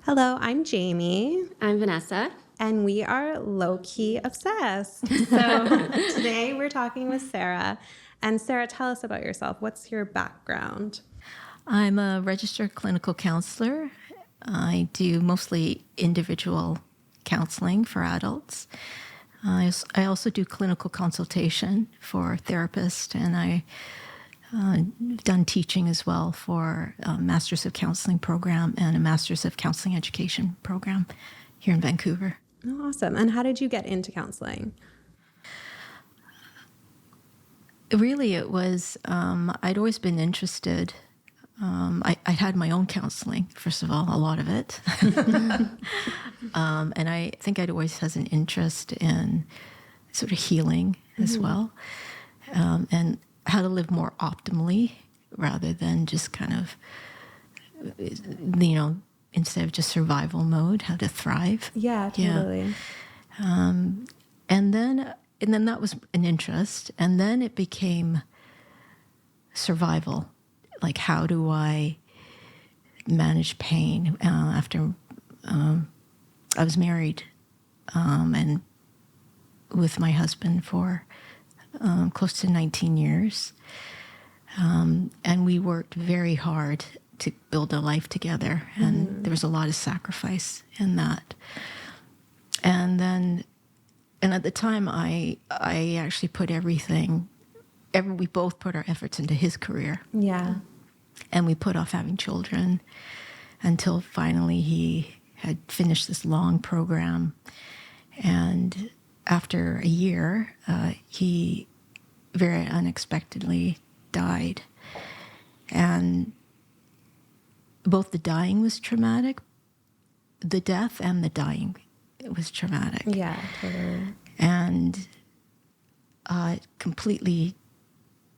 Hello, I'm Jaemie. I'm Vanessa. And we are low-key obsessed. So today we're talking with Sarah. And Sarah, tell us about yourself. What's your background? I'm a registered clinical counselor. I do mostly individual counseling for adults. I also do clinical consultation for therapists, and I've done teaching as well for a Masters of Counseling program and a Masters of Counseling Education program here in Vancouver. Oh, awesome. And how did you get into counseling? Really, it was, I'd always been interested. I'd had my own counseling, first of all, a lot of it. And I think I'd always had an interest in sort of healing as well, and how to live more optimally rather than just kind of, instead of just survival mode, how to thrive. Yeah, totally. And then that was an interest, and then it became survival. Like, how do I manage pain after I was married and with my husband for close to 19 years. And we worked very hard to build a life together, and there was a lot of sacrifice in that. And at the time, I actually put we both put our efforts into his career. Yeah. And we put off having children until finally he had finished this long program. And after a year, he very unexpectedly died. And both the dying was traumatic, the death and the dying was traumatic. Yeah, totally. And it completely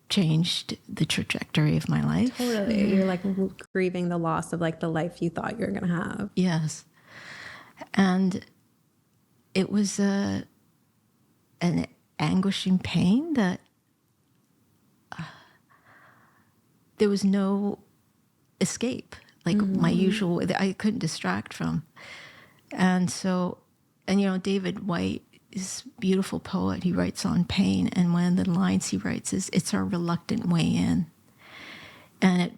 changed the trajectory of my life. Totally. You're like grieving the loss of like the life you thought you were going to have. Yes. And it was an anguishing pain that there was no escape, like my usual, I couldn't distract from. And so, David White is a beautiful poet. He writes on pain, and one of the lines he writes is, "It's our reluctant way in." And it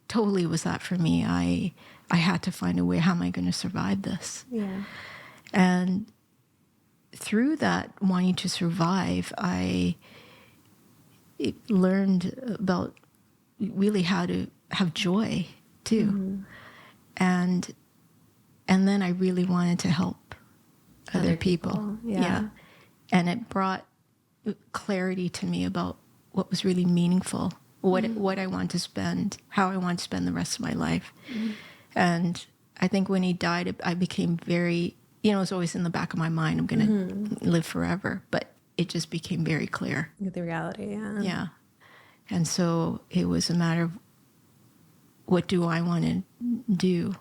totally was that for me. I had to find a way. How am I going to survive this? Yeah. And through that wanting to survive, I learned about really how to have joy too. And then I really wanted to help other people. Yeah. And it brought clarity to me about what was really meaningful, what I want to spend, how I want to spend the rest of my life. And I think when he died, I became very, it was always in the back of my mind, I'm going to live forever. But it just became very clear. With the reality, yeah. Yeah. And so it was a matter of, what do I want to do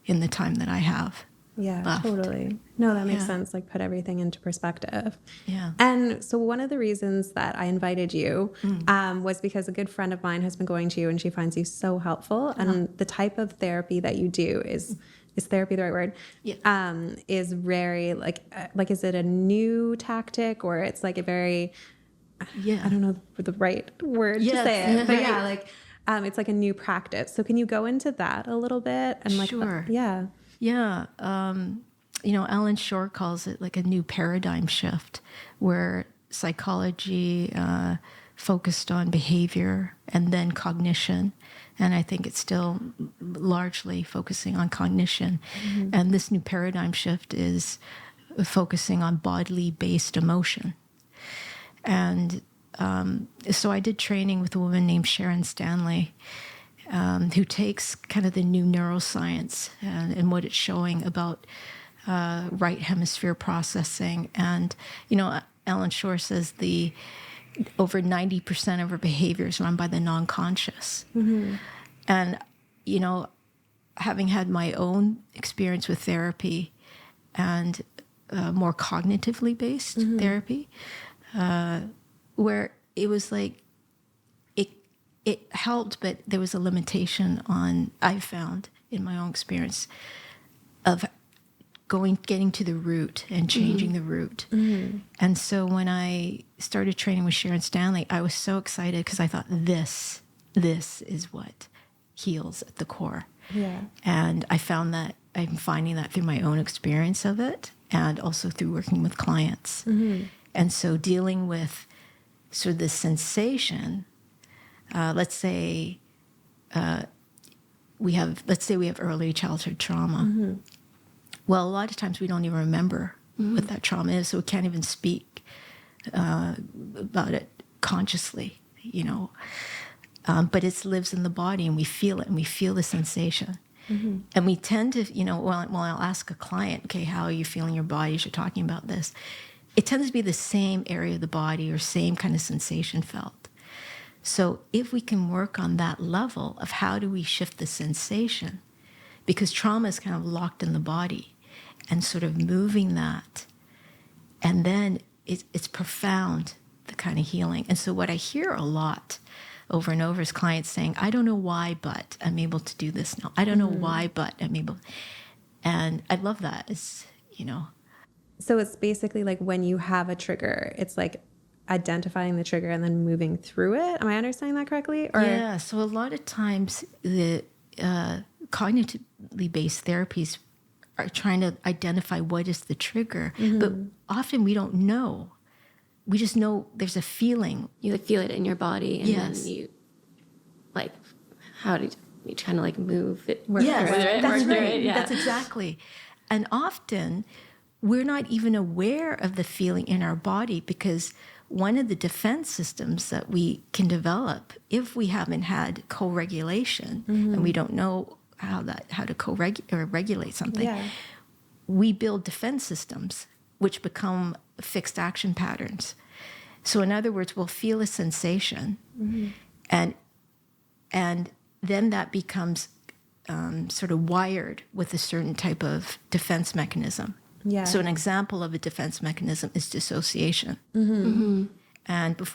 in the time that I have? Yeah, left. Totally. No, that makes sense. Like, put everything into perspective. Yeah. And so one of the reasons that I invited you was because a good friend of mine has been going to you, and she finds you so helpful. And the type of therapy that you do is therapy the right word? Yeah. Is very like, is it a new tactic, or it's like a very, I don't know the right word to say it, but it's like a new practice. So can you go into that a little bit? And like, Sure. Yeah. Yeah. Alan Shore calls it like a new paradigm shift, where psychology focused on behavior and then cognition. And I think it's still largely focusing on cognition. And this new paradigm shift is focusing on bodily based emotion. And so I did training with a woman named Sharon Stanley, who takes kind of the new neuroscience and what it's showing about right hemisphere processing. And, Alan Shore says over 90% of our behavior is run by the non-conscious. And, having had my own experience with therapy and more cognitively based therapy, where it was like, it helped, but there was a limitation on, I found in my own experience, of getting to the root and changing the root. And so when I started training with Sharon Stanley, I was so excited because I thought this is what heals at the core. Yeah. And I found that I'm finding that through my own experience of it and also through working with clients. And so dealing with sort of the sensation, let's say we have early childhood trauma. Well, a lot of times we don't even remember what that trauma is, so we can't even speak about it consciously, you know. But it lives in the body, and we feel it, and we feel the sensation. And we tend to, you know, well, I'll ask a client, okay, how are you feeling your body as you're talking about this? It tends to be the same area of the body or same kind of sensation felt. So if we can work on that level of how do we shift the sensation, because trauma is kind of locked in the body, and sort of moving that, and then it's profound, the kind of healing. And so what I hear a lot over and over is clients saying, I don't know why, but I'm able to do this now. I don't know why, but I'm able. And I love that. It's, you know. So it's basically like when you have a trigger, it's like identifying the trigger and then moving through it. Am I understanding that correctly? Or? Yeah. So a lot of times the cognitively based therapies are trying to identify what is the trigger, but often we don't know. We just know there's a feeling. You like feel it in your body, and then you like, how do you kind of like move it? That's right. Yeah. That's exactly. And often we're not even aware of the feeling in our body, because one of the defense systems that we can develop if we haven't had co-regulation and we don't know how to regulate something, we build defense systems which become fixed action patterns. So in other words, we'll feel a sensation, and then that becomes sort of wired with a certain type of defense mechanism. Yeah. So an example of a defense mechanism is dissociation. And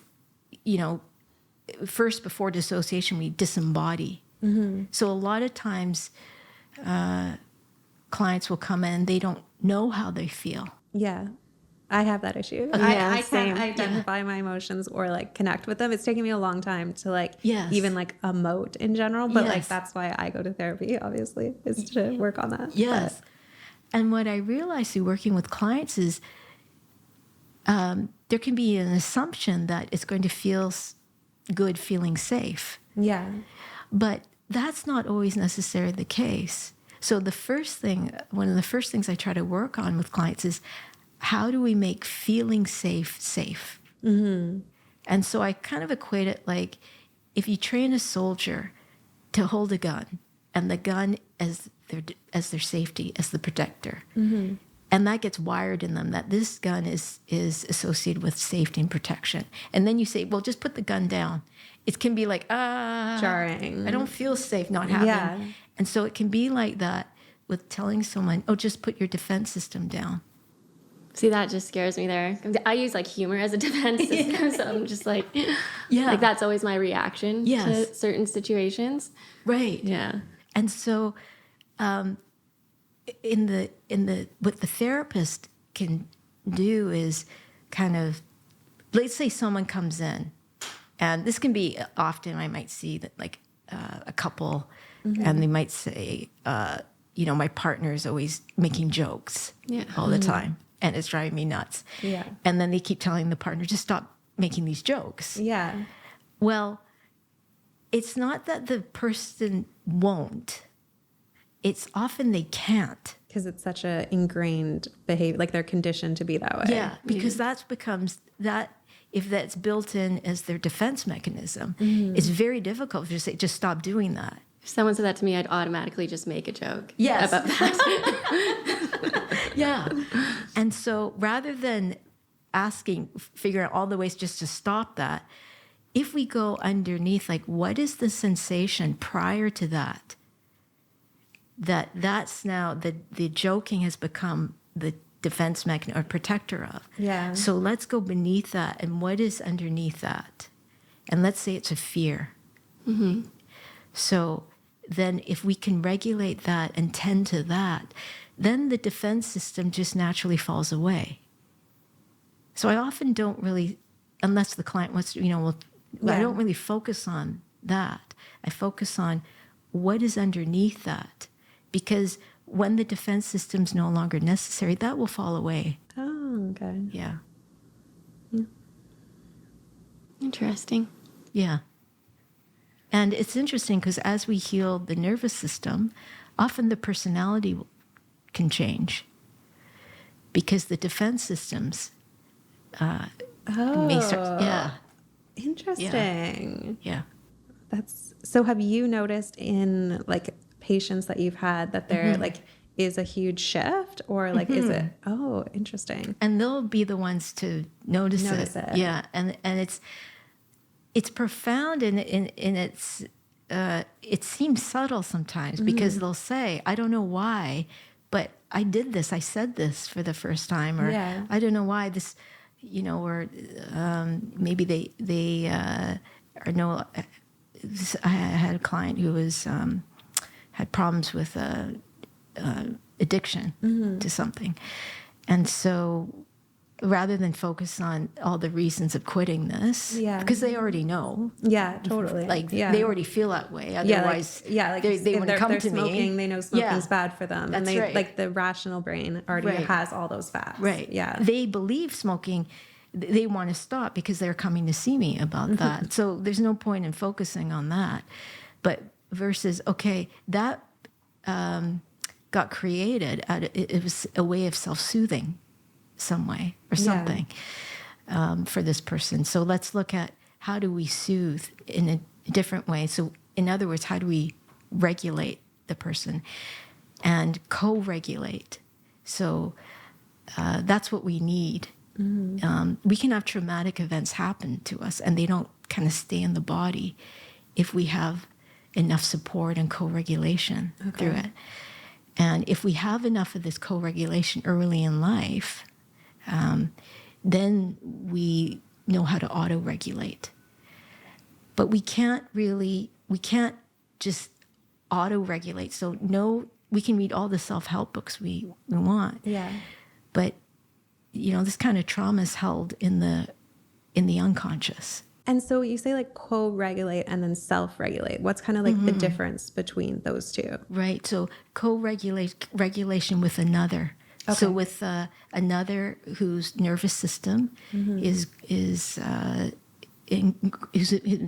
you know, first before dissociation, we disembody. So a lot of times, clients will come in, they don't know how they feel. Yeah. I have that issue. I can't identify my emotions or like connect with them. It's taken me a long time to like even like emote in general. But like that's why I go to therapy, obviously, is to work on that. Yes. But. And what I realize through working with clients is there can be an assumption that it's going to feel good, feeling safe. Yeah. But that's not always necessarily the case. So one of the first things I try to work on with clients is, how do we make feeling safe? And so I kind of equate it like, if you train a soldier to hold a gun, and the gun as their safety, as the protector, and that gets wired in them, that this gun is associated with safety and protection. And then you say, well, just put the gun down. It can be like, jarring. I don't feel safe not having. Yeah. And so it can be like that with telling someone, oh, just put your defense system down. See, that just scares me there. I use like humor as a defense system, so I'm just like, like that's always my reaction to certain situations. Right. Yeah. And so, what the therapist can do is kind of, let's say someone comes in, and this can be often, I might see that like a couple, and they might say, you know, my partner is always making jokes all the time, and it's driving me nuts. Yeah. And then they keep telling the partner, just stop making these jokes. Yeah. Well, it's not that the person won't. It's often they can't. Because it's such a ingrained behavior, like they're conditioned to be that way. Yeah, because if that's built in as their defense mechanism, it's very difficult to say, just stop doing that. If someone said that to me, I'd automatically just make a joke about that. Yeah. And so rather than figuring out all the ways just to stop that, if we go underneath, like, what is the sensation prior to that? That's now the joking has become the defense mechanism or protector of. Yeah. So let's go beneath that, and what is underneath that? And let's say it's a fear. So then if we can regulate that and tend to that, then the defense system just naturally falls away. So I often don't really, unless the client wants to, I don't really focus on that. I focus on what is underneath that. Because when the defense system's no longer necessary, that will fall away. Oh, okay. Yeah. Interesting. Yeah. And it's interesting because as we heal the nervous system, often the personality can change because the defense systems may start. Yeah. Interesting. Yeah. So have you noticed in like patients that you've had that there like is a huge shift or like is it interesting. And they'll be the ones to notice it. Yeah. And it's profound and it's it seems subtle sometimes because they'll say, I don't know why, but I did this, I said this for the first time, or I don't know why this, or maybe they or no. I had a client who was had problems with addiction to something, and so rather than focus on all the reasons of quitting this, because they already know, totally, they already feel that way. Otherwise, they wouldn't come to smoking, me. They know smoking's bad for them, That's and they right. like the rational brain already has all those facts. Right. Yeah. They believe smoking. They want to stop because they're coming to see me about that. So there's no point in focusing on that. But versus, okay, that got created. It was a way of self-soothing some way or something for this person. So let's look at how do we soothe in a different way. So in other words, how do we regulate the person and co-regulate? So that's what we need. We can have traumatic events happen to us and they don't kind of stay in the body if we have enough support and co-regulation through it. And if we have enough of this co-regulation early in life, then we know how to auto-regulate. But we can't just auto-regulate. So we can read all the self-help books we want. Yeah. But this kind of trauma is held in the unconscious. And so you say like co-regulate and then self-regulate. What's kind of like the difference between those two? Right. So regulation with another. Okay. So with another whose nervous system is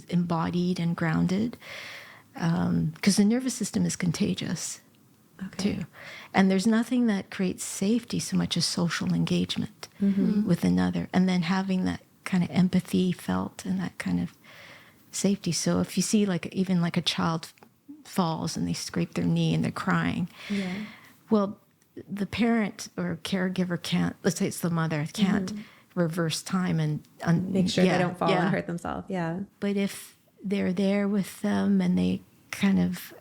embodied and grounded, because the nervous system is contagious. Too. And there's nothing that creates safety so much as social engagement with another. And then having that kind of empathy felt and that kind of safety. So if you see even a child falls and they scrape their knee and they're crying, well, the parent or caregiver can't, let's say it's the mother, can't reverse time and make sure they don't fall and hurt themselves. Yeah. But if they're there with them and they kind of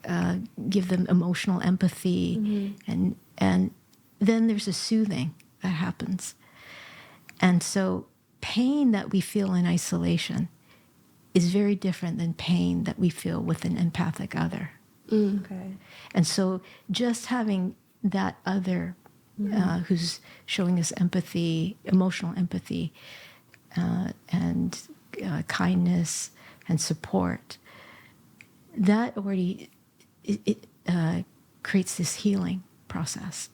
give them emotional empathy, and then there's a soothing that happens. And so pain that we feel in isolation is very different than pain that we feel with an empathic other. Okay. And so just having that other who's showing us empathy, emotional empathy, and kindness and support, that already it creates this healing process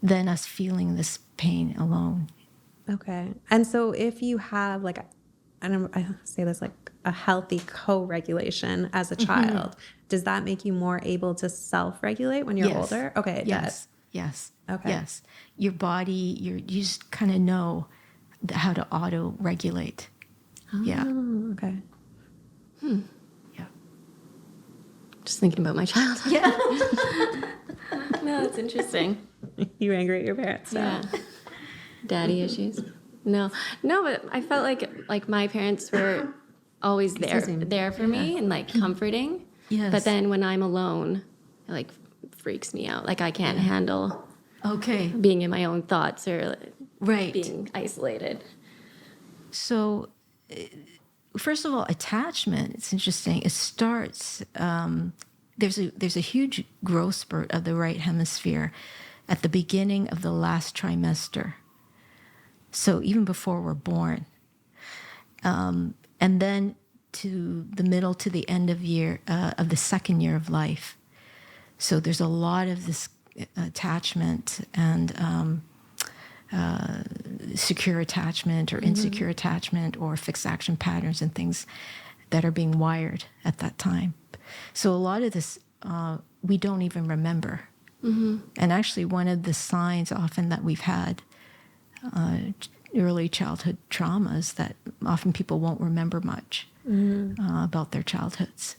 than us feeling this pain alone. Okay. And so if you have like, I say this like a healthy co-regulation as a child, does that make you more able to self-regulate when you're older? Okay. It does. Yes. Okay. Yes. Your body, you just kind of know how to auto-regulate. Oh, yeah. Okay. Yeah. Just thinking about my child. Yeah. No, it's interesting. You angry at your parents? Yeah. Daddy issues. No, but I felt like my parents were always there for me and like comforting. Yes. But then when I'm alone, it like freaks me out. Like I can't handle being in my own thoughts or being isolated. So first of all, attachment, it's interesting. It starts, there's a huge growth spurt of the right hemisphere at the beginning of the last trimester. So even before we're born. And then to the middle to the end of the second year of life. So there's a lot of this attachment and secure attachment or insecure attachment or fixed action patterns and things that are being wired at that time. So a lot of this we don't even remember. And actually one of the signs often that we've had early childhood traumas that often people won't remember much about their childhoods.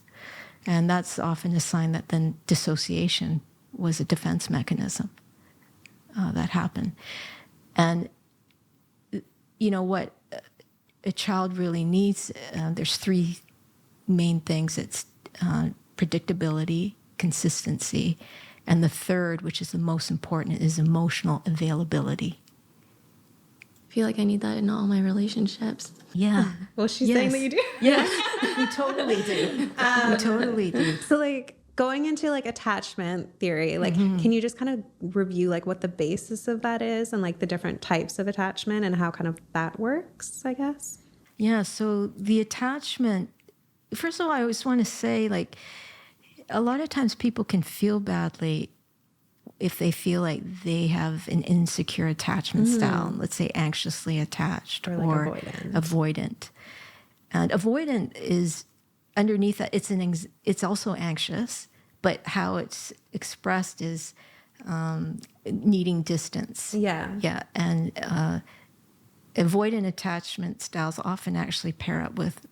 And that's often a sign that then dissociation was a defense mechanism that happened. And, you know, what a child really needs, there's three main things. It's predictability, consistency, and the third, which is the most important, is emotional availability. I feel like I need that in all my relationships. Yeah. Well, she's saying that you do. Yes, we totally do. We totally do. So, like, going into like attachment theory, like, can you just kind of review like what the basis of that is and like the different types of attachment and how kind of that works, I guess? Yeah. So the attachment, first of all, I always want to say, like, a lot of times people can feel badly if they feel like they have an insecure attachment style, let's say anxiously attached or like avoidant. And avoidant is underneath that, it's also anxious, but how it's expressed is needing distance. Yeah. Yeah. And avoidant attachment styles often actually pair up with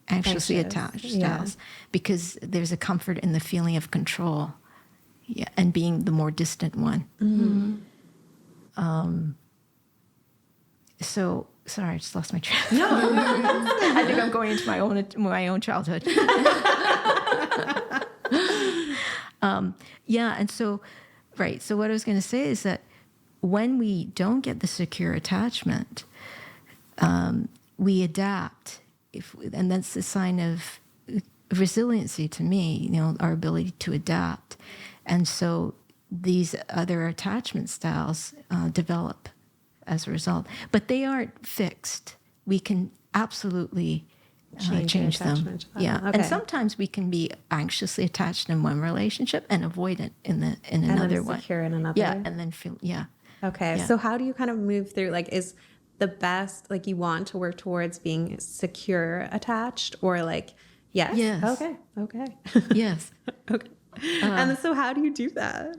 anxiously attached styles because there's a comfort in the feeling of control. Yeah, and being the more distant one. So sorry, I just lost my track. No, I think I'm going into my own childhood. Yeah, and so right. So what I was going to say is that when we don't get the secure attachment, we adapt, and that's the sign of resiliency to me. You know, our ability to adapt. And so these other attachment styles develop as a result. But they aren't fixed. We can absolutely change them. Yeah. Okay. And sometimes we can be anxiously attached in one relationship and avoidant in another one. And secure in another. Yeah. And then Okay. Yeah. So how do you kind of move through, like, is the best, like, you want to work towards being secure attached or like, yes. Okay. Yes. Okay. And so how do you do that?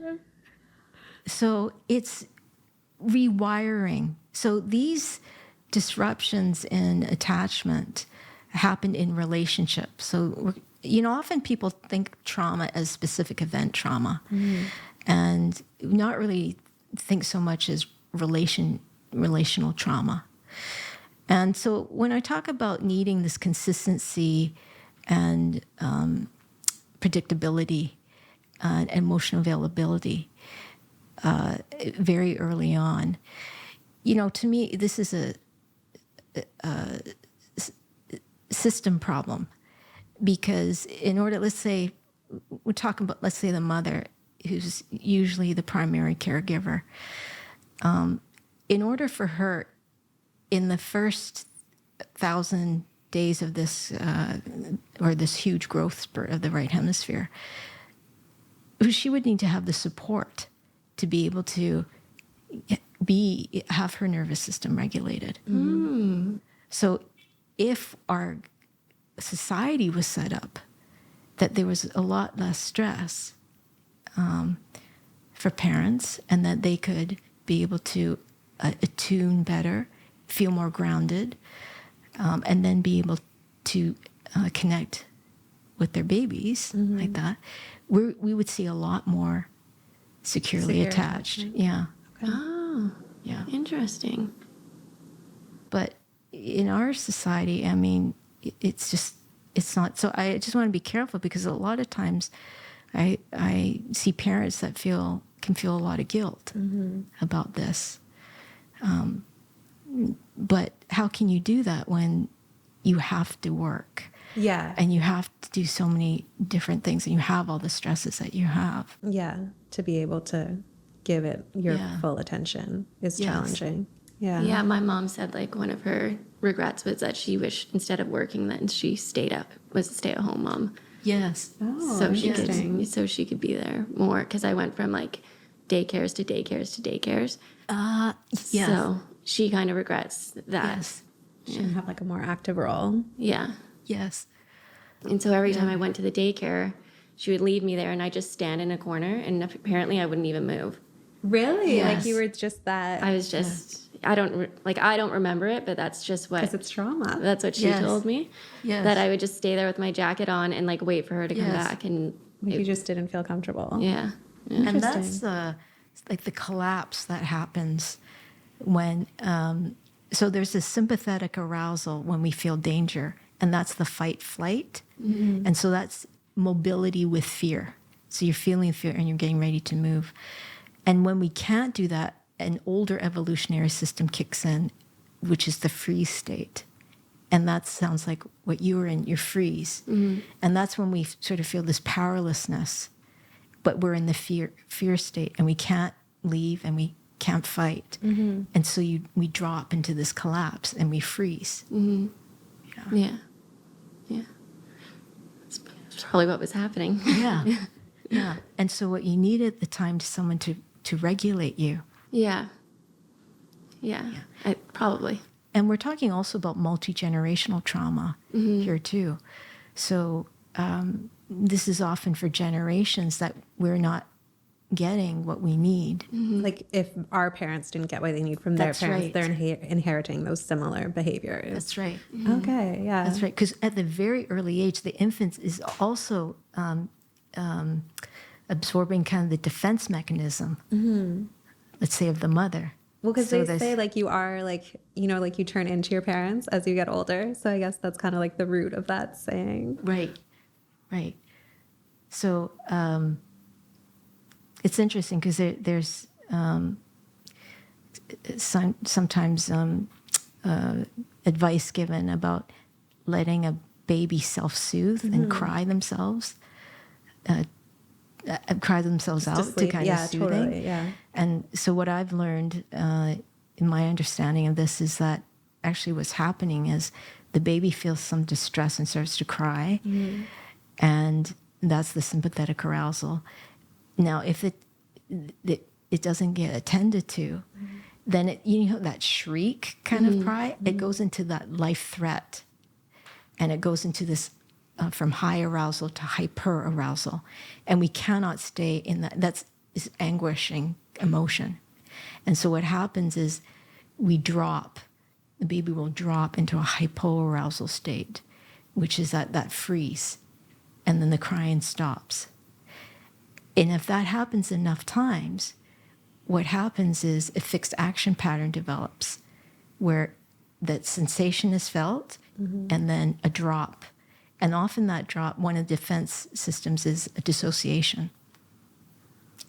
So it's rewiring. So these disruptions in attachment happen in relationships. So, you know, often people think trauma as specific event trauma and not really think so much as relational trauma. And so when I talk about needing this consistency and predictability, emotional availability very early on. You know, to me, this is a system problem because in order, let's say, we're talking about, let's say the mother who's usually the primary caregiver. In order for her, in the first 1,000 days of this, or this huge growth spurt of the right hemisphere, she would need to have the support to be able to have her nervous system regulated. So if our society was set up that there was a lot less stress for parents and that they could be able to attune better, feel more grounded, and then be able to connect with their babies like that, we would see a lot more securely attached. Yeah. Okay. Oh, yeah. Interesting. But in our society, I mean, it's not. So I just want to be careful because a lot of times I see parents that can feel a lot of guilt about this. But how can you do that when you have to work. Yeah. And you have to do so many different things, and you have all the stresses that you have. Yeah. To be able to give it your full attention is challenging. Yeah. Yeah. My mom said like one of her regrets was that she wished instead of working, then she was a stay-at-home mom. Yes. Oh, so she could be there more, because I went from like daycares to daycares to daycares. Yes. So she kind of regrets that. Yes. She can have like a more active role. Yeah. Yes. And so every time I went to the daycare, she would leave me there and I just stand in a corner, and apparently I wouldn't even move. Really? Yes. Like you were just that. I was just, I don't remember it, but that's just what. Because it's trauma. That's what she told me. Yes. That I would just stay there with my jacket on and like wait for her to come back. And you just didn't feel comfortable. Yeah. And that's like the collapse that happens when, so there's this sympathetic arousal when we feel danger, and that's the fight flight. Mm-hmm. And so that's mobility with fear. So you're feeling fear and you're getting ready to move. And when we can't do that, an older evolutionary system kicks in, which is the freeze state. And that sounds like what you were in, your freeze. Mm-hmm. And that's when we sort of feel this powerlessness, but we're in the fear state, and we can't leave and we can't fight. Mm-hmm. And so we drop into this collapse and we freeze. Mm-hmm. Yeah. That's probably what was happening. Yeah. Yeah. And so what you need at the time is someone to regulate you. Yeah. Probably. And we're talking also about multi-generational trauma here too. So this is often for generations that we're not getting what we need. Mm-hmm. Like if our parents didn't get what they need from their parents, they're inheriting those similar behaviors. That's right. Mm-hmm. Okay, yeah. That's right. Because at the very early age, the infant is also absorbing kind of the defense mechanism, let's say, of the mother. Well, because they say like you are like, like you turn into your parents as you get older. So I guess that's kind of like the root of that saying. Right. So it's interesting because there's sometimes advice given about letting a baby self-soothe and cry themselves out to kind of soothing. Totally, yeah. And so what I've learned in my understanding of this is that actually what's happening is the baby feels some distress and starts to cry, and that's the sympathetic arousal. Now, if it doesn't get attended to, then that shriek kind of cry, it goes into that life threat, and it goes into this from high arousal to hyper arousal, and we cannot stay in that. That's this anguishing emotion, and so what happens is the baby will drop into a hypoarousal state, which is that freeze, and then the crying stops. And if that happens enough times, what happens is a fixed action pattern develops where that sensation is felt and then a drop. And often that drop, one of the defense systems is a dissociation.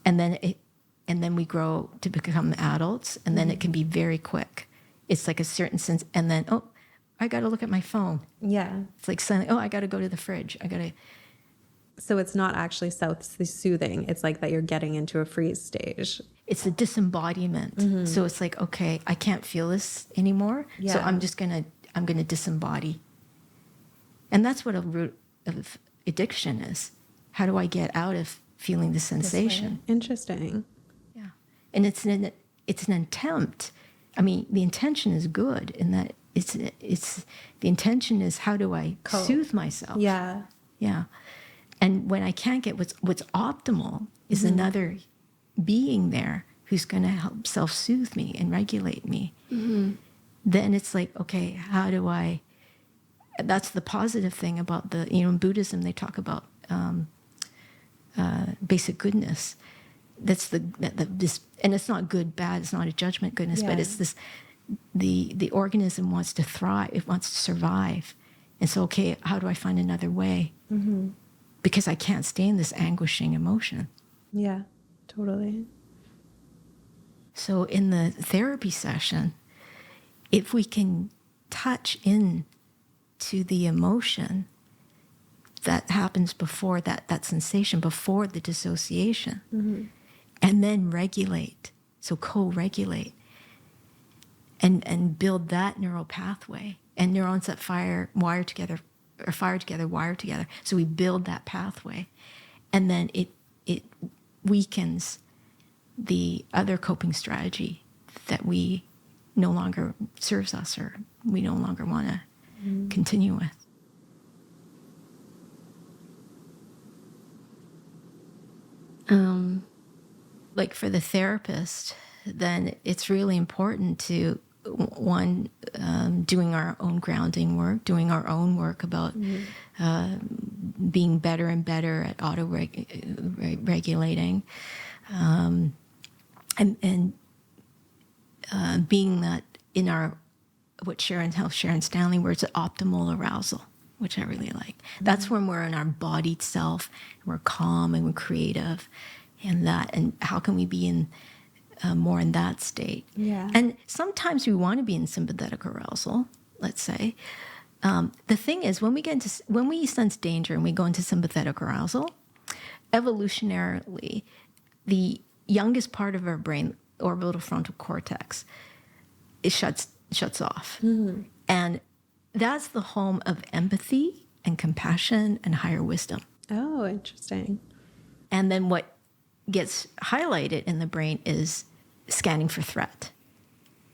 And then we grow to become adults, and then it can be very quick. It's like a certain sense, and then, I got to look at my phone. Yeah. It's like suddenly, I got to go to the fridge. So it's not actually self-soothing. It's like that you're getting into a freeze stage. It's a disembodiment. So it's like, okay, I can't feel this anymore. Yeah. So I'm going to disembody. And that's what a root of addiction is. How do I get out of feeling the sensation? Interesting. Yeah. And it's an attempt. I mean, the intention is good in that it's the intention is, how do I soothe myself? Yeah. Yeah. And when I can't get what's optimal is another being there who's going to help self-soothe me and regulate me. Then it's like, okay, how do I? That's the positive thing about in Buddhism they talk about basic goodness. That's this, and it's not good, bad. It's not a judgment goodness, but it's this. The organism wants to thrive. It wants to survive, and so okay, how do I find another way? Because I can't stay in this anguishing emotion. Yeah, totally. So in the therapy session, if we can touch in to the emotion that happens before that sensation, before the dissociation, and then regulate. So co-regulate and build that neural pathway. And neurons that wire together. So we build that pathway, and then it weakens the other coping strategy that we no longer serves us or we no longer want to continue with. Like for the therapist, then it's really important to, one, doing our own grounding work, doing our own work about being better and better at auto-regulating, and being that in our, what Sharon Stanley words, optimal arousal, which I really like. That's when we're in our embodied self, we're calm and we're creative, and how can we be in more in that state? Yeah. And sometimes we want to be in sympathetic arousal, let's say. The thing is, when we sense danger and we go into sympathetic arousal, evolutionarily, the youngest part of our brain, orbital frontal cortex, it shuts off. And that's the home of empathy and compassion and higher wisdom. Oh, interesting. And then what gets highlighted in the brain is scanning for threat.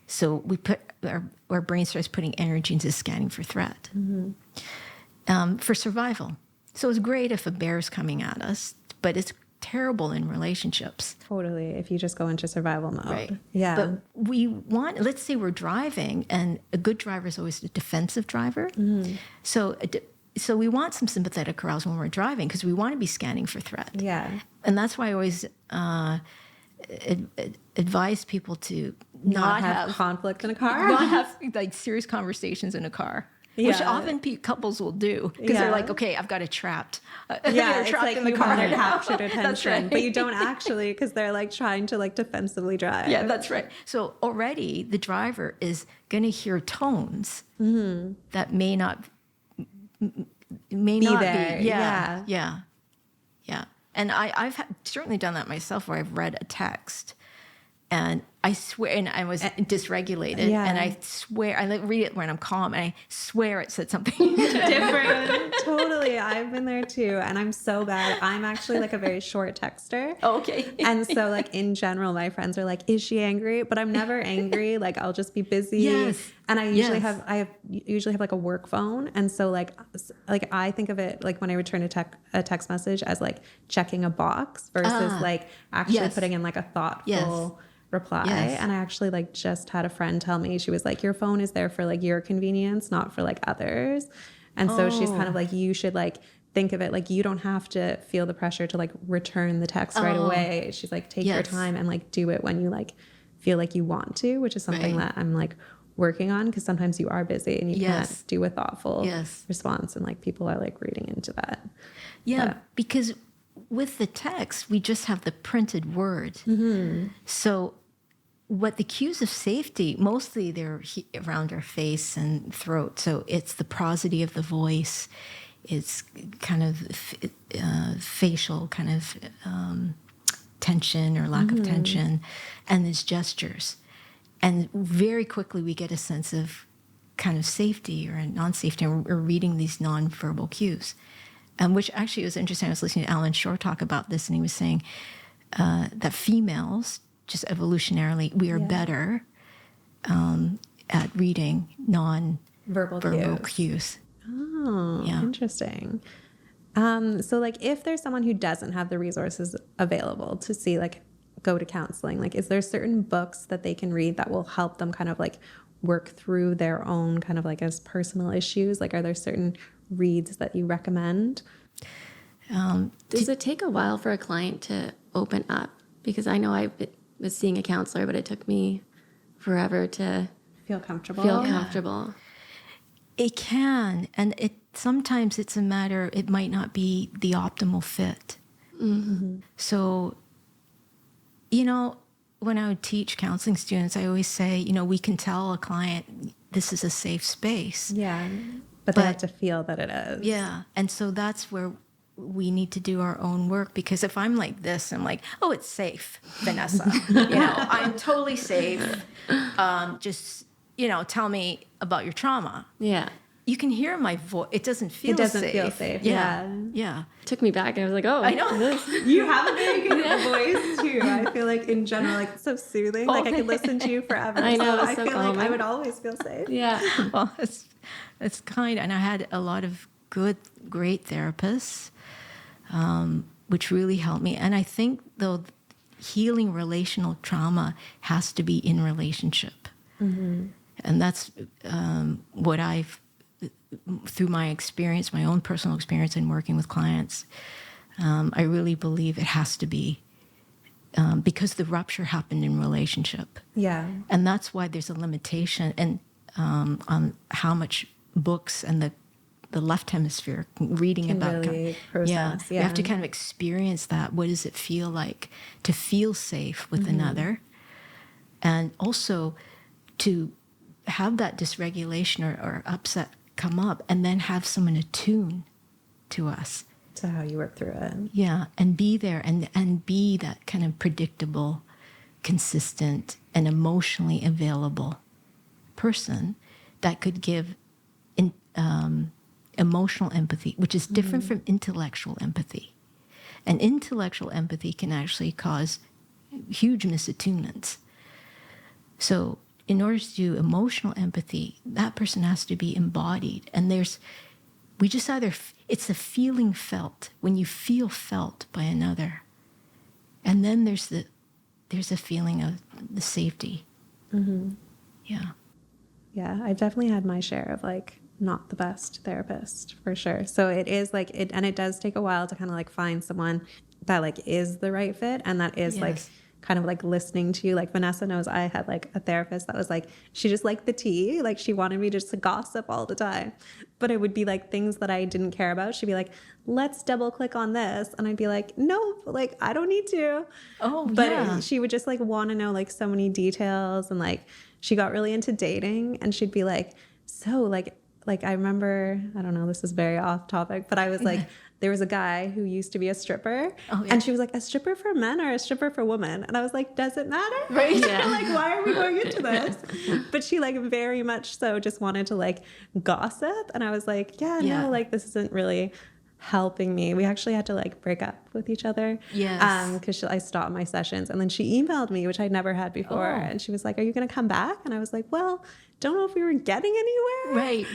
So we put our brain starts putting energy into scanning for threat, for survival. So it's great if a bear's coming at us, but it's terrible in relationships. Totally. If you just go into survival mode. Right. Yeah. But let's say we're driving, and a good driver is always a defensive driver. So we want some sympathetic arousal when we're driving because we want to be scanning for threat. Yeah. And that's why I always advise people to not have conflict in a car. not have like serious conversations in a car. Which often couples will do because they're like, okay, I've got it trapped. Yeah, it's trapped like in the you car. want their captured attention, right. but you don't actually because they're like trying to like defensively drive. Yeah, that's right. So already the driver is going to hear tones that may not be there. Yeah. And I've certainly done that myself, where I've read a text and I swear, and I was dysregulated, and I swear, I read it when I'm calm, and I swear it said something different. Totally. I've been there too. And I'm so bad. I'm actually like a very short texter. Okay. And so like in general, my friends are like, is she angry? But I'm never angry. Like I'll just be busy. Yes. And I usually have like a work phone. And so like I think of it like when I return a text message as like checking a box versus like actually putting in like a thoughtful reply. And I actually like just had a friend tell me, she was like, your phone is there for like your convenience, not for like others. And so she's kind of like, you should like think of it like you don't have to feel the pressure to like return the text right away. She's like, take your time and like do it when you like feel like you want to, which is something that I'm like working on, because sometimes you are busy and you can't do a thoughtful response, and like people are like reading into that. Because with the text we just have the printed word. So what the cues of safety, mostly they're around our face and throat. So it's the prosody of the voice, it's kind of facial kind of tension or lack of tension, and it's gestures. And very quickly we get a sense of kind of safety or non-safety, and we're reading these non-verbal cues. Which actually was interesting. I was listening to Alan Shore talk about this, and he was saying that females, just evolutionarily, we are better at reading non-verbal cues. Oh, interesting. So like if there's someone who doesn't have the resources available to see, like go to counseling, like is there certain books that they can read that will help them kind of like work through their own kind of like as personal issues? Like are there certain reads that you recommend? Does it take a while for a client to open up? Because I know I was seeing a counselor, but it took me forever to feel comfortable. It can, and sometimes it's a matter, it might not be the optimal fit. So, when I would teach counseling students, I always say, we can tell a client this is a safe space. Yeah. But they have to feel that it is. Yeah. And so that's where we need to do our own work, because if I'm like this, I'm like, oh, it's safe, Vanessa. I'm totally safe. Just, tell me about your trauma. Yeah. You can hear my voice. It doesn't feel safe. It doesn't feel safe. Yeah. Took me back. I was like, oh, I know. You have a very good voice too. I feel like in general, like it's so soothing. Like I could listen to you forever. I know. I so feel calming. like I would always feel safe. Yeah. Well, it's kind. And I had a lot of great therapists, which really helped me. And I think, though, healing relational trauma has to be in relationship. Mm-hmm. And that's what I've, through my experience, my own personal experience in working with clients, I really believe it has to be, because the rupture happened in relationship. Yeah. And that's why there's a limitation and on how much books and the left hemisphere reading Can about really process. you have to kind of experience that. What does it feel like to feel safe with another, and also to have that dysregulation or upset come up, and then have someone attune to us, to how you work through it. Yeah, and be there and be that kind of predictable, consistent, and emotionally available person that could give emotional empathy, which is different from intellectual empathy. And intellectual empathy can actually cause huge misattunements. So in order to do emotional empathy, that person has to be embodied. And it's a feeling felt, when you feel felt by another. And then there's a feeling of the safety. Mm-hmm. Yeah. Yeah, I've definitely had my share of like not the best therapist for sure. So it is like it, and it does take a while to kind of like find someone that like is the right fit, and that is like kind of like listening to you. Like Vanessa knows I had like a therapist that was like, she just liked the tea. Like she wanted me just to gossip all the time, but it would be like things that I didn't care about. She'd be like, let's double click on this. And I'd be like, no, like I don't need to. But she would just like want to know like so many details. And like, she got really into dating, and she'd be like, so like I remember, I don't know, this is very off topic, but I was like, there was a guy who used to be a stripper, and she was like, a stripper for men or a stripper for women? And I was like, does it matter? Right? Yeah. Like, why are we going into this? But she like very much so just wanted to like gossip. And I was like, no, like this isn't really helping me. We actually had to like break up with each other. Yes. Because I stopped my sessions, and then she emailed me, which I'd never had before. And she was like, are you going to come back? And I was like, well, don't know if we were getting anywhere. Right.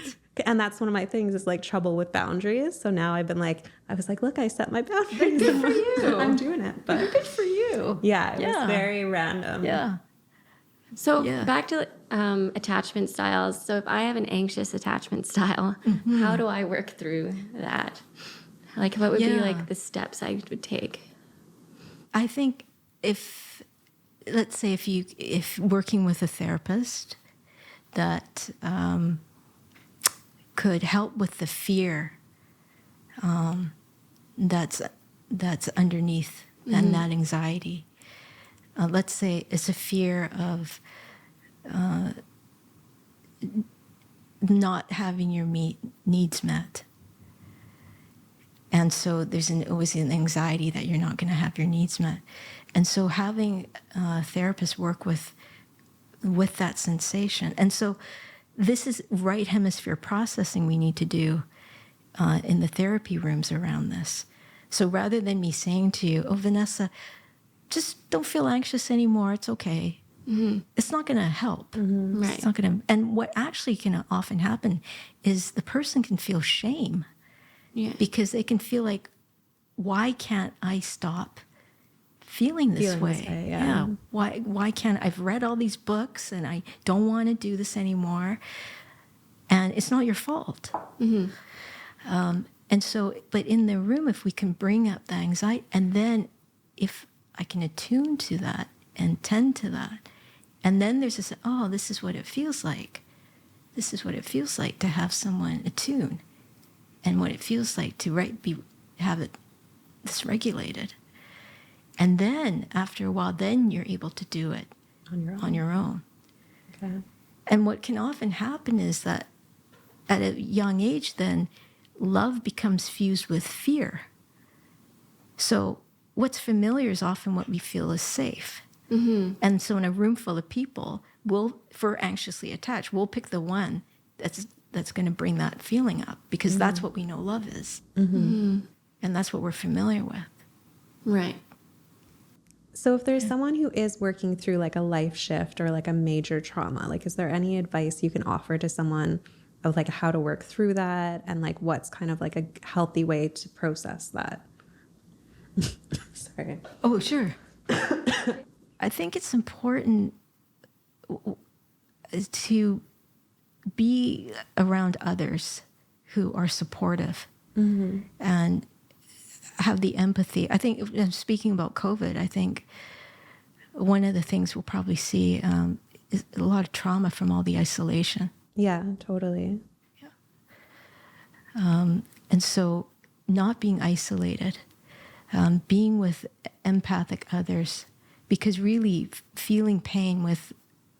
And that's one of my things is like trouble with boundaries. So now I was like, look, I set my boundaries. Good for you. I'm doing it. But good for you. Yeah, it was very random. Yeah. So back to attachment styles. So if I have an anxious attachment style, how do I work through that? Like what would be like the steps I would take? I think let's say if working with a therapist that could help with the fear that's underneath and that anxiety. Let's say it's a fear of not having your needs met. And so there's always an anxiety that you're not going to have your needs met. And so having therapists work with that sensation. And so this is right hemisphere processing we need to do in the therapy rooms around this. So rather than me saying to you, oh, Vanessa, just don't feel anxious anymore. It's okay. Mm-hmm. It's not going to help. Mm-hmm. Right. It's not going to. And what actually can often happen is the person can feel shame because they can feel like, why can't I stop feeling this way? Yeah. Why can't I've read all these books and I don't want to do this anymore, and it's not your fault. Mm-hmm. And so, but in the room, if we can bring up the anxiety, and then if I can attune to that and tend to that, and then there's this, this is what it feels like. This is what it feels like to have someone attune, and what it feels like to have it dysregulated. And then after a while, then you're able to do it on your own. Okay. And what can often happen is that at a young age, then love becomes fused with fear. So what's familiar is often what we feel is safe. Mm-hmm. And so in a room full of people, if we're anxiously attached, we'll pick the one that's going to bring that feeling up, because that's what we know love is. Mm-hmm. And that's what we're familiar with. Right. So if there's someone who is working through like a life shift or like a major trauma, like, is there any advice you can offer to someone of like how to work through that, and like what's kind of like a healthy way to process that? Sorry. Oh, sure. I think it's important to be around others who are supportive and have the empathy. I think, speaking about COVID, I think one of the things we'll probably see is a lot of trauma from all the isolation. Yeah, totally. Yeah. And so not being isolated, being with empathic others, because really feeling pain with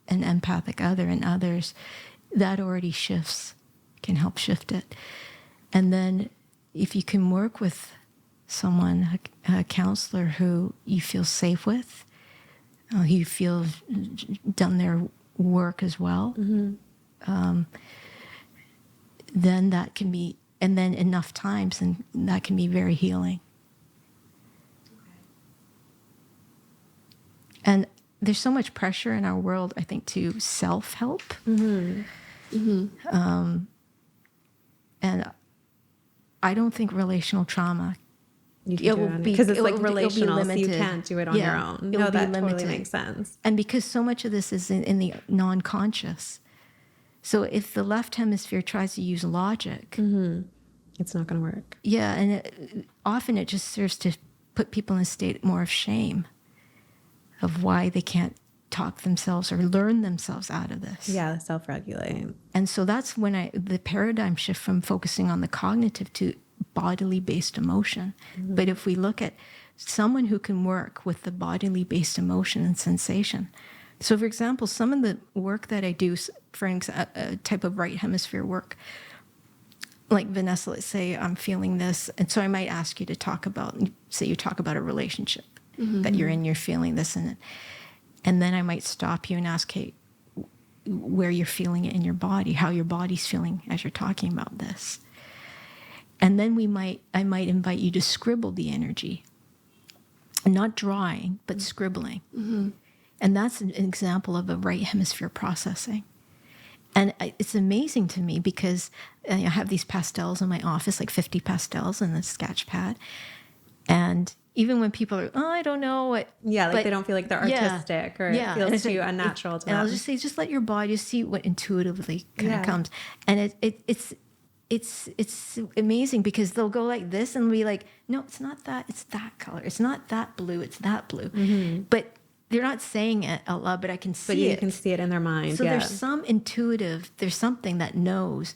an empathic other and others, that already can help shift it. And then if you can work with someone, a counselor who you feel safe with, who you feel done their work as well, then that can be, and then enough times, and that can be very healing. And there's so much pressure in our world, I think, to self-help. And I don't think relational trauma, because it's like relational, so you can't do it on your own. No, that totally makes sense. And because so much of this is in the non-conscious. So if the left hemisphere tries to use logic, it's not going to work. Yeah, and often it just serves to put people in a state more of shame of why they can't talk themselves or learn themselves out of this. Yeah, self-regulate. And so that's when the paradigm shift from focusing on the cognitive to bodily based emotion. But if we look at someone who can work with the bodily based emotion and sensation. So for example, some of the work that I do, for a type of right hemisphere work, like Vanessa, let's say I'm feeling this. And so I might ask you to talk about, say you talk about a relationship that you're in, you're feeling this in it. And then I might stop you and ask, hey, where you're feeling it in your body, how your body's feeling as you're talking about this. And then I might invite you to scribble the energy, not drawing, but scribbling. And that's an example of a right hemisphere processing. And it's amazing to me because I have these pastels in my office, like 50 pastels in the sketch pad. And even when people are, I don't know what. Yeah, like they don't feel like they're artistic or it feels too unnatural to them. And I'll just say, just let your body see what intuitively kind of comes. And it's amazing because they'll go like this and be like, no, it's not that, it's that color. It's not that blue, it's that blue. But they're not saying it out loud, but I can see it. But you can see it in their mind. So there's some intuitive, there's something that knows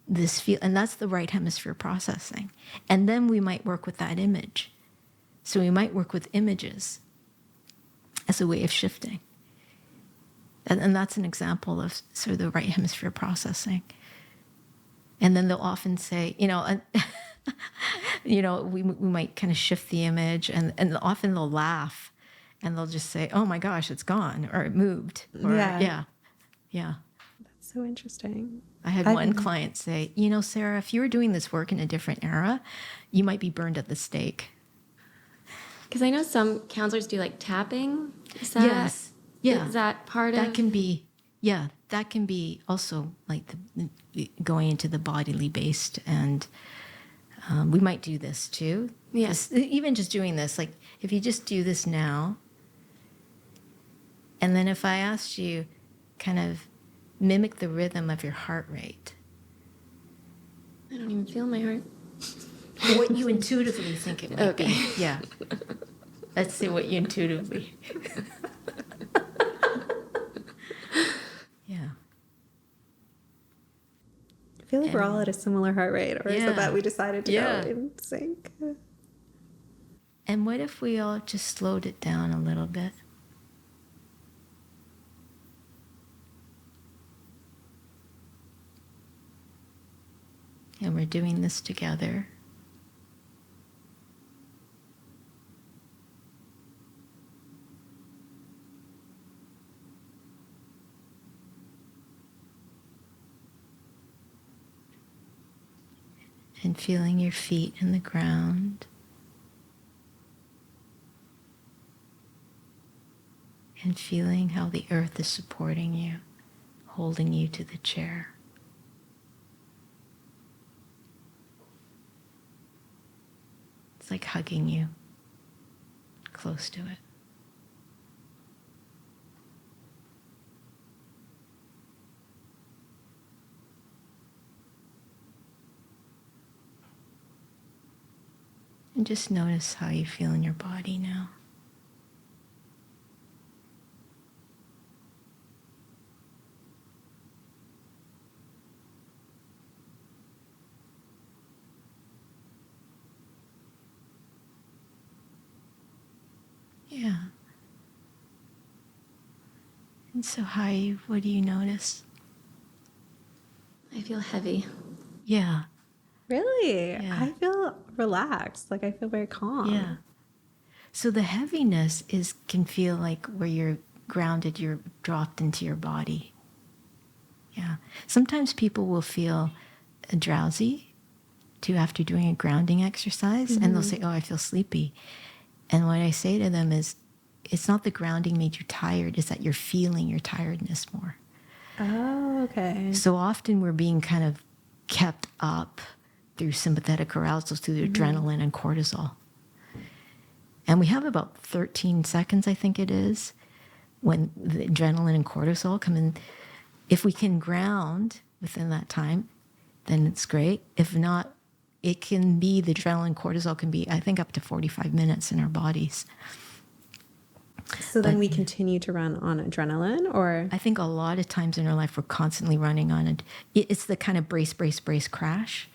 this feel, and that's the right hemisphere processing. And then we might work with that image. So we might work with images as a way of shifting. And that's an example of sort of the right hemisphere processing. And then they'll often say, we might kind of shift the image, and often they'll laugh, and they'll just say, "Oh my gosh, it's gone," or "It moved." Or, yeah. That's so interesting. I had one client say, "Sarah, if you were doing this work in a different era, you might be burned at the stake." Because I know some counselors do like tapping. Is that, yes. Yeah. Is that part of? That can be, that can be also like going into the bodily based, and we might do this too. Yes. Even just doing this, like if you just do this now, and then if I asked you kind of mimic the rhythm of your heart rate. I don't even feel my heart. What you intuitively think it might be. Yeah. Let's see what you intuitively. Yeah. I feel like we're all at a similar heart rate, or is it that we decided to go in sync? And what if we all just slowed it down a little bit? And we're doing this together. And feeling your feet in the ground. And feeling how the earth is supporting you, holding you to the chair. It's like hugging you close to it. And just notice how you feel in your body now. Yeah. And so what do you notice? I feel heavy. Yeah. Really? Yeah. I feel relaxed. Like I feel very calm. Yeah. So the heaviness can feel like where you're grounded, you're dropped into your body. Yeah. Sometimes people will feel drowsy too after doing a grounding exercise, and they'll say, "Oh, I feel sleepy." And what I say to them is, it's not the grounding made you tired, it's that you're feeling your tiredness more. Oh, okay. So often we're being kind of kept up through sympathetic arousal, through the adrenaline and cortisol. And we have about 13 seconds, I think it is, when the adrenaline and cortisol come in. If we can ground within that time, then it's great. If not, it can be, the adrenaline cortisol can be, I think, up to 45 minutes in our bodies. So then we continue to run on adrenaline, or? I think a lot of times in our life, we're constantly running on it. It's the kind of brace, brace, brace crash.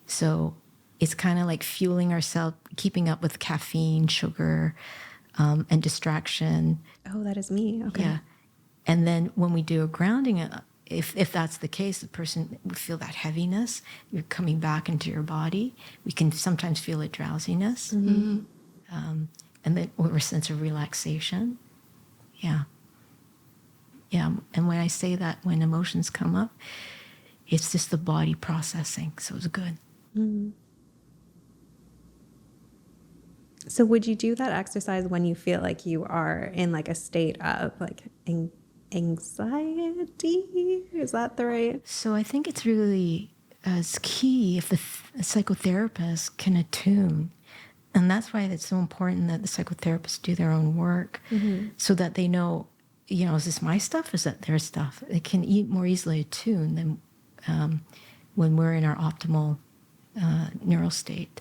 So it's kind of like fueling ourselves, keeping up with caffeine, sugar, and distraction. Oh, that is me. Okay. Yeah. And then when we do a grounding, if that's the case, the person would feel that heaviness. You're coming back into your body. We can sometimes feel a drowsiness. And then or a sense of relaxation. Yeah. Yeah. And when I say that, when emotions come up, it's just the body processing. So it's good. So would you do that exercise when you feel like you are in like a state of like anxiety? Is that the right? So I think it's really it's key if the psychotherapist can attune. And that's why it's so important that the psychotherapists do their own work so that they know, is this my stuff? Is that their stuff? They can more easily attune than when we're in our optimal neural state.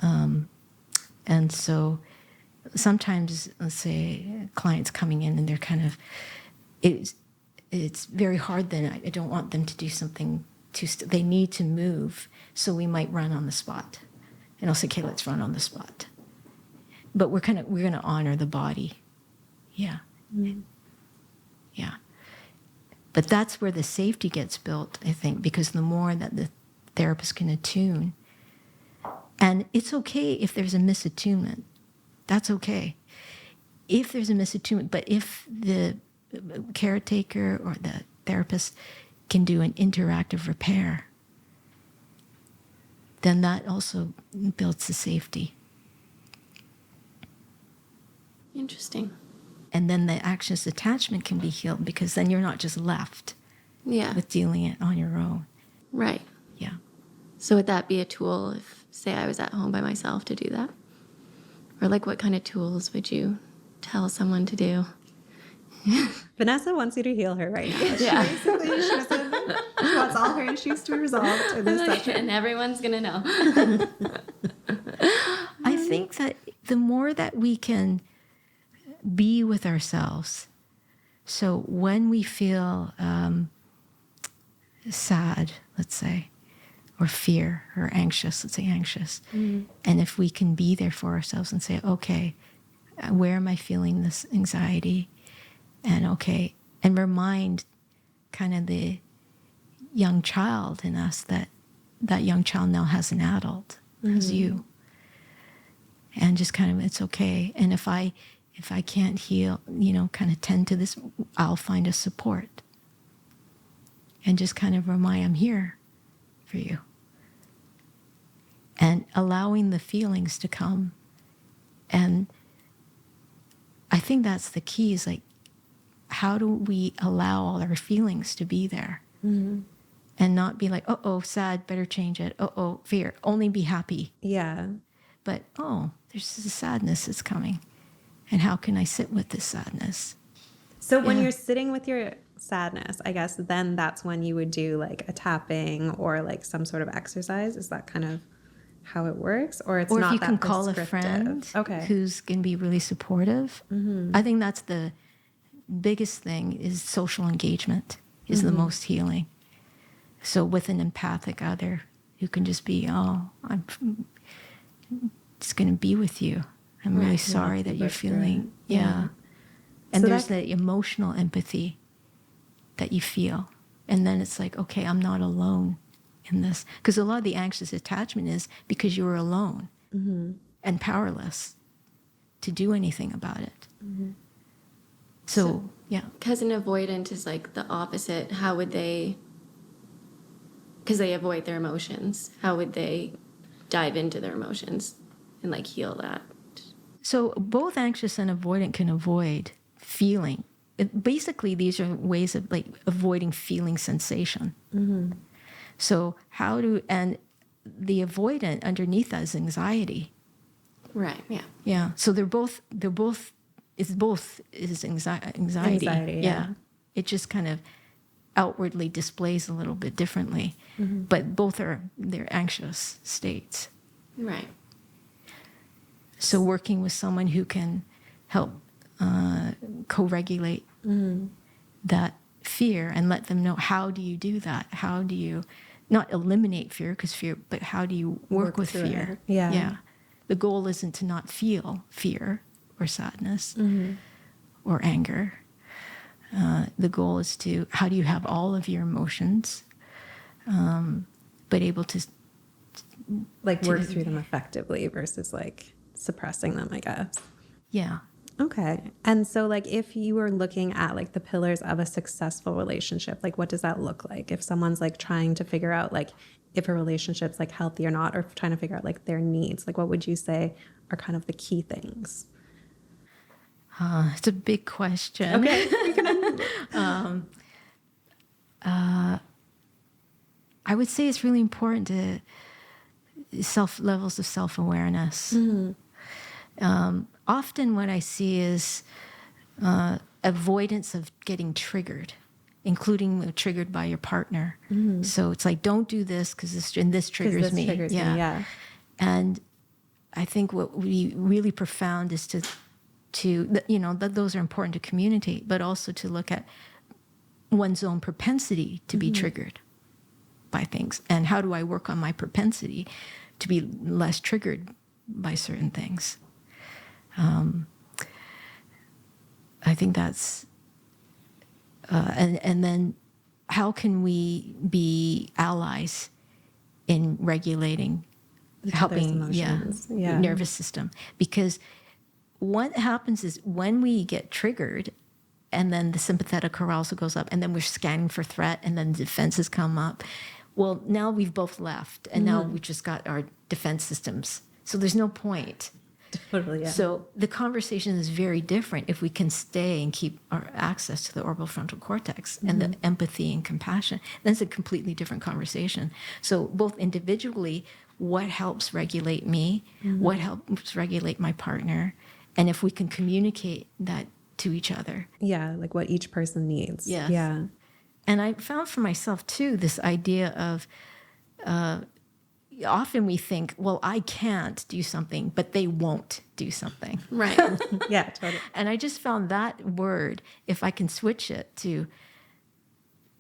And so sometimes, let's say, clients coming in and they're kind of, it's very hard then. I don't want them to do something they need to move. So we might run on the spot. And I'll say, okay, let's run on the spot. But we're going to honor the body. Yeah. Yeah. But that's where the safety gets built, I think, because the more that the therapist can attune, and it's okay if there's a misattunement. That's okay. If there's a misattunement, but if the caretaker or the therapist can do an interactive repair, then that also builds the safety. Interesting. And then the anxious attachment can be healed because then you're not just left with dealing it on your own. Right. Yeah. So would that be a tool if, say, I was at home by myself to do that? Or like what kind of tools would you tell someone to do? Vanessa wants you to heal her right now. Yeah. She wants all her issues to be resolved in this session. And everyone's going to know. I think that the more that we can be with ourselves, so when we feel sad, let's say, or fear, or anxious, let's say anxious, and if we can be there for ourselves and say, okay, where am I feeling this anxiety? And remind kind of the young child in us that that young child now has an adult, as you. And just kind of, it's okay. And if I can't heal, kind of tend to this, I'll find a support. And just kind of remind, I'm here for you. And allowing the feelings to come. And I think that's the key, is like, how do we allow all our feelings to be there? And not be like, uh-oh, sad, better change it. Uh-oh, fear, only be happy. Yeah. But, there's this sadness that's coming. And how can I sit with this sadness? So when you're sitting with your sadness, I guess then that's when you would do like a tapping or like some sort of exercise. Is that kind of how it works? Or it's or not if you that can call a prescriptive? friend who's going to be really supportive. I think that's the biggest thing, is social engagement is the most healing. So with an empathic other who can just be, I'm just going to be with you. I'm really sorry that you're feeling. Yeah. And So there's the emotional empathy that you feel. And then it's like, okay, I'm not alone in this. Because a lot of the anxious attachment is because you're alone and powerless to do anything about it. So, yeah. Because an avoidant is like the opposite. How would they, because they avoid their emotions, how would they dive into their emotions and like heal that? So both anxious and avoidant can avoid feeling. Basically, these are ways of like avoiding feeling sensation. So and the avoidant underneath that is anxiety. Right, yeah. Yeah. So both is anxiety. Yeah. It just kind of outwardly displays a little bit differently. But both they're anxious states. Right. So working with someone who can help co-regulate that fear and let them know, how do you do that? How do you not eliminate fear, but how do you work with fear? Yeah. The goal isn't to not feel fear or sadness or anger. The goal is how do you have all of your emotions, but able to like work through them effectively versus like suppressing them, I guess. Yeah. Okay. And so like if you were looking at like the pillars of a successful relationship, like what does that look like? If someone's like trying to figure out like if a relationship's like healthy or not, or trying to figure out like their needs, like what would you say are kind of the key things? It's a big question. Okay. I would say it's really important to levels of self-awareness. Often what I see is avoidance of getting triggered, including triggered by your partner. So it's like, don't do this because this triggers me. Yeah. And I think what would be really profound is to that those are important to communicate, but also to look at one's own propensity to be triggered by things. And how do I work on my propensity to be less triggered by certain things? I think that's, and then how can we be allies in regulating, helping, nervous system? Because what happens is when we get triggered, and then the sympathetic arousal goes up, and then we're scanning for threat, and then defenses come up. Well, now we've both left, and now we've just got our defense systems. So there's no point. Totally, yeah. So the conversation is very different if we can stay and keep our access to the orbital frontal cortex and the empathy and compassion. Then it's a completely different conversation. So both individually, what helps regulate me, what helps regulate my partner, and if we can communicate that to each other. Yeah, like what each person needs. Yes. Yeah. And I found for myself, too, this idea of often we think, well, I can't do something, but they won't do something. Right. Yeah, totally. And I just found that word, if I can switch it to,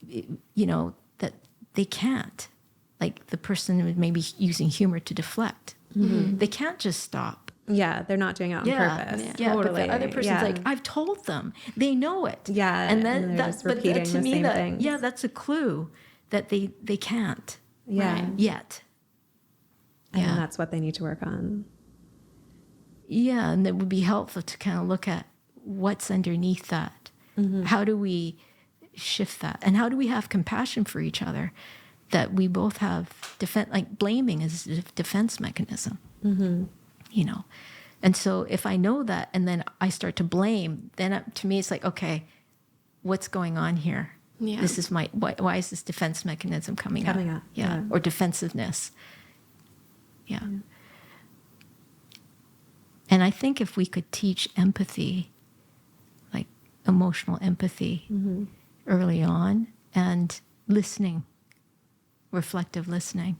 that they can't. Like the person who may be using humor to deflect. They can't just stop. Yeah, they're not doing it on purpose. Yeah, totally. but the other person's like, I've told them. They know it. Yeah, and then they're just repeating to the me, same things. Yeah, that's a clue that they can't. Yeah. yet. And that's what they need to work on. Yeah, and it would be helpful to kind of look at what's underneath that. How do we shift that? And how do we have compassion for each other? That we both have like blaming is a defense mechanism, you know? And so if I know that and then I start to blame, then to me it's like, okay, what's going on here? Yeah. This is why is this defense mechanism coming up? Yeah. Or defensiveness. Yeah. And I think if we could teach empathy, like emotional empathy early on, and listening, reflective listening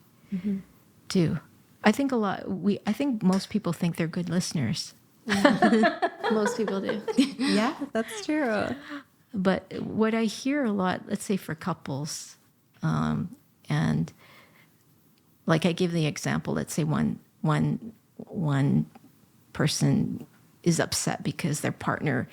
too. I think I think most people think they're good listeners. Most people do. Yeah, that's true. But what I hear a lot, let's say for couples, and like I give the example, let's say one person is upset because their partner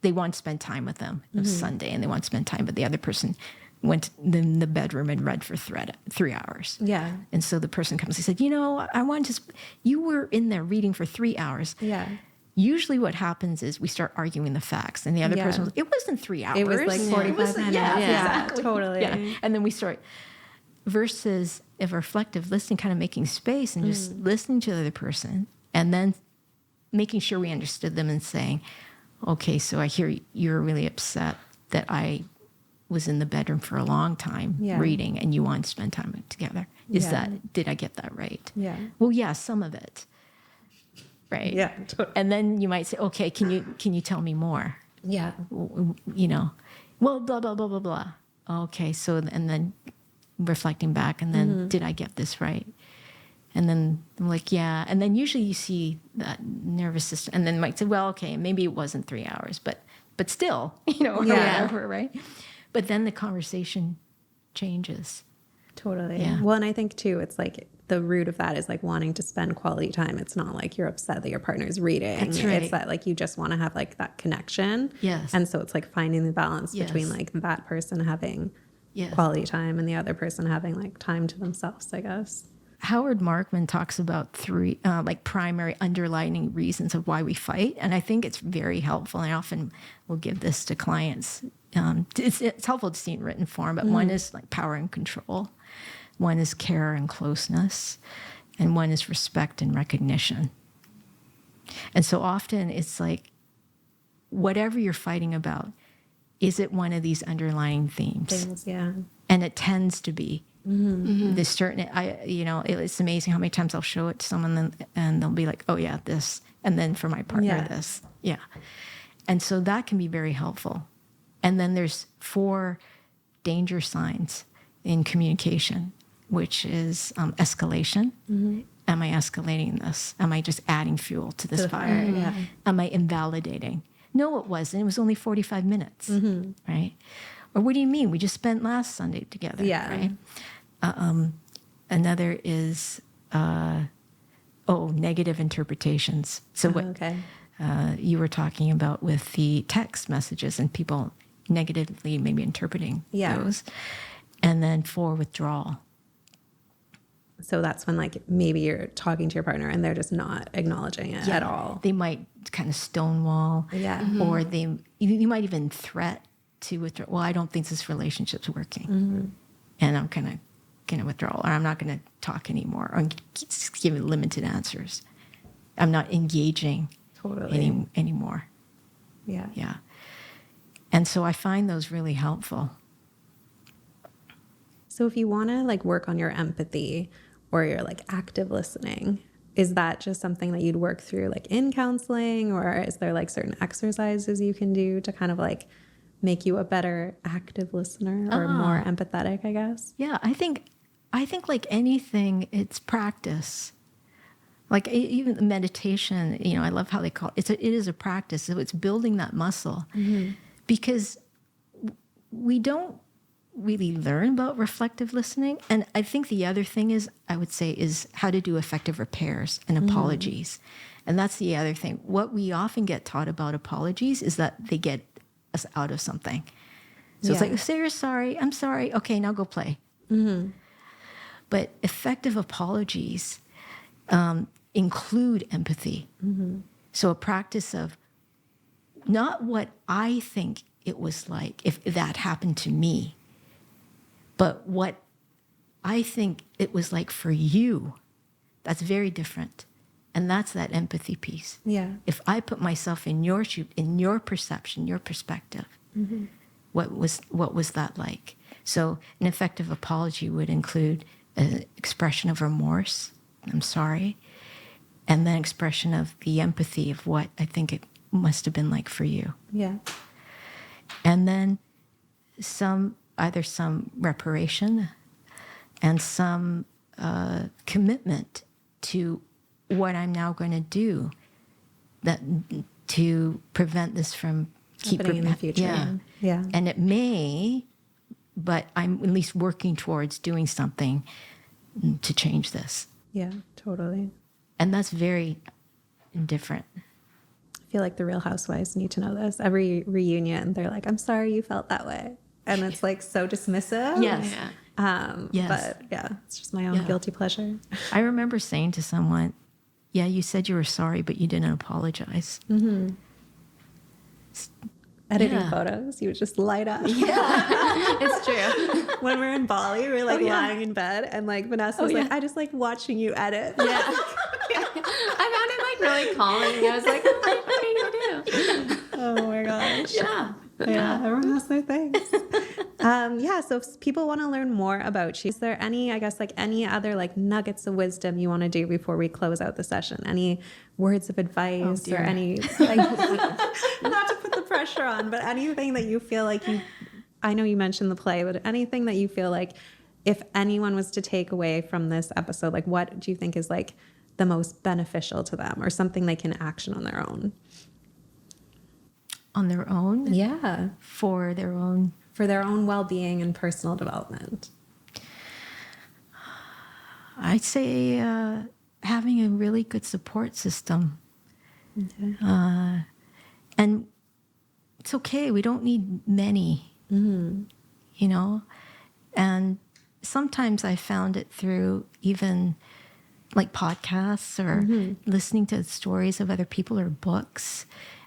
they want to spend time with them. It was Sunday and they want to spend time, but the other person went in the bedroom and read for 3 hours. Yeah. And so the person comes and said, you were in there reading for 3 hours. Yeah. Usually what happens is we start arguing the facts, and the other person was, it wasn't 3 hours. It was like 45 minutes. Yeah, exactly. Totally. Yeah. And then we start, versus if reflective listening, kind of making space and just listening to the other person, and then making sure we understood them and saying, okay, so I hear you're really upset that I was in the bedroom for a long time reading and you want to spend time together. Did I get that right? Yeah. Well, yeah, some of it. Right. Yeah. Totally. And then you might say, okay, can you tell me more? Yeah. You know, well, blah, blah, blah, blah, blah. Okay. So, and then reflecting back, and then did I get this right? And then I'm like, yeah. And then usually you see that nervous system, and then might say, well, okay, maybe it wasn't 3 hours, but still, or whatever, right? But then the conversation changes. Totally. Yeah. Well, and I think too, it's like the root of that is like wanting to spend quality time. It's not like you're upset that your partner's reading. That's right. It's that like you just want to have like that connection. Yes. And so it's like finding the balance between like that person having quality time and the other person having like time to themselves, I guess. Howard Markman talks about three like primary underlying reasons of why we fight, and I think it's very helpful. And I often will give this to clients. It's helpful to see it in written form, but one is like power and control, one is care and closeness, and one is respect and recognition. And so often it's like, whatever you're fighting about, is it one of these underlying themes? Yeah. And it tends to be. This certain, it's amazing how many times I'll show it to someone and they'll be like, oh yeah, this. And then for my partner, this. Yeah. And so that can be very helpful. And then there's 4 danger signs in communication, which is escalation. Am I escalating this? Am I just adding fuel to this fire? Yeah. Am I invalidating? No, it wasn't. It was only 45 minutes, right? Or what do you mean? We just spent last Sunday together, right? Another is, negative interpretations. So what you were talking about with the text messages and people negatively maybe interpreting those. And then 4, withdrawal. So that's when like maybe you're talking to your partner and they're just not acknowledging it at all. They might kind of stonewall. Yeah. Or you might even threat to withdraw. Well, I don't think this relationship's working. And I'm going to withdraw, or I'm not going to talk anymore, or just give limited answers. I'm not engaging anymore. Yeah. Yeah. And so I find those really helpful. So if you want to like work on your empathy or your like active listening, is that just something that you'd work through like in counseling, or is there like certain exercises you can do to kind of like make you a better active listener or more empathetic, I guess? Yeah, I think like anything, it's practice. Like even meditation, I love how they call it. It is a practice. So it's building that muscle, because we don't really learn about reflective listening. And I think the other thing is how to do effective repairs and apologies. And that's the other thing. What we often get taught about apologies is that they get us out of something. So it's like, say you're sorry. I'm sorry. Okay, now go play. But effective apologies include empathy. Mm-hmm. So a practice of not what I think it was like if that happened to me, but what I think it was like for you. That's very different. And that's that empathy piece. Yeah. If I put myself in your shoe, in your perception, your perspective, mm-hmm. what was that like? So an effective apology would include an expression of remorse, I'm sorry, and then expression of the empathy of what I think it must have been like for you. Yeah. And then either some reparation and some commitment to what I'm now going to do to prevent this from happening in the future. Yeah. Yeah. And it may, but I'm at least working towards doing something to change this. Yeah, totally. And that's very different. I feel like the Real Housewives need to know this. Every reunion, they're like, I'm sorry you felt that way. And it's like so dismissive. Yes. Yes. But yeah, it's just my own guilty pleasure. I remember saying to someone, yeah, you said you were sorry, but you didn't apologize. Mm-hmm. Editing photos, you would just light up. Yeah, it's true. When we're in Bali, we're like lying in bed, and like Vanessa was like, I just like watching you edit. Yeah. I found it like really calming. I was like, what are you gonna do? Oh my gosh. Yeah, everyone has their things. So if people want to learn more about you, is there any, I guess, like any other like nuggets of wisdom you want to do before we close out the session? Any words of advice or any, like, not to put the pressure on, but anything that you feel like I know you mentioned the play, but anything that you feel like if anyone was to take away from this episode, like what do you think is like the most beneficial to them or something they can action on their own? On their own? Yeah. For their own well-being and personal development. I'd say having a really good support system. Okay. And it's okay. We don't need many, you know? And sometimes I found it through even like podcasts or listening to stories of other people or books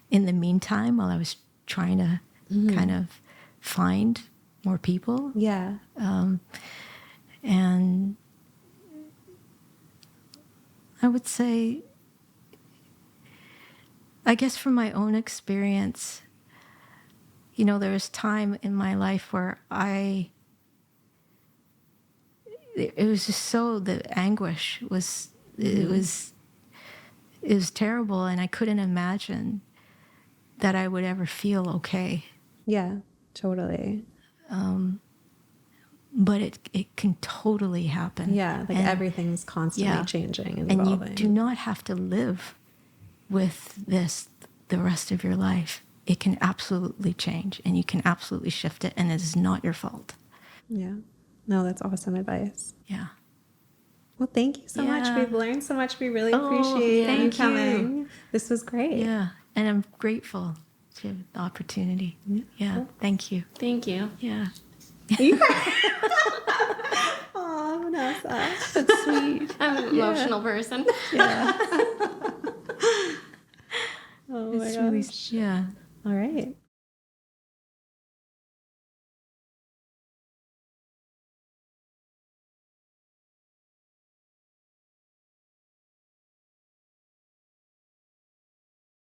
in the meantime while I was trying to kind of find more people. Yeah. And I would say, I guess from my own experience, you know, there was time in my life where it was just so, the anguish was, it was terrible, and I couldn't imagine that I would ever feel okay. Yeah, totally. But it can totally happen. Yeah, like everything's constantly changing and evolving. And you do not have to live with this the rest of your life. It can absolutely change, and you can absolutely shift it, and it is not your fault. Yeah. No, that's awesome advice. Yeah. Well, thank you so much. We've learned so much. We really appreciate you coming. This was great. Yeah, and I'm grateful to the opportunity. Yeah, thank you. Thank you. Yeah. Oh, Vanessa. That's sweet. I'm an emotional person. Yeah. Oh my gosh. Really, yeah.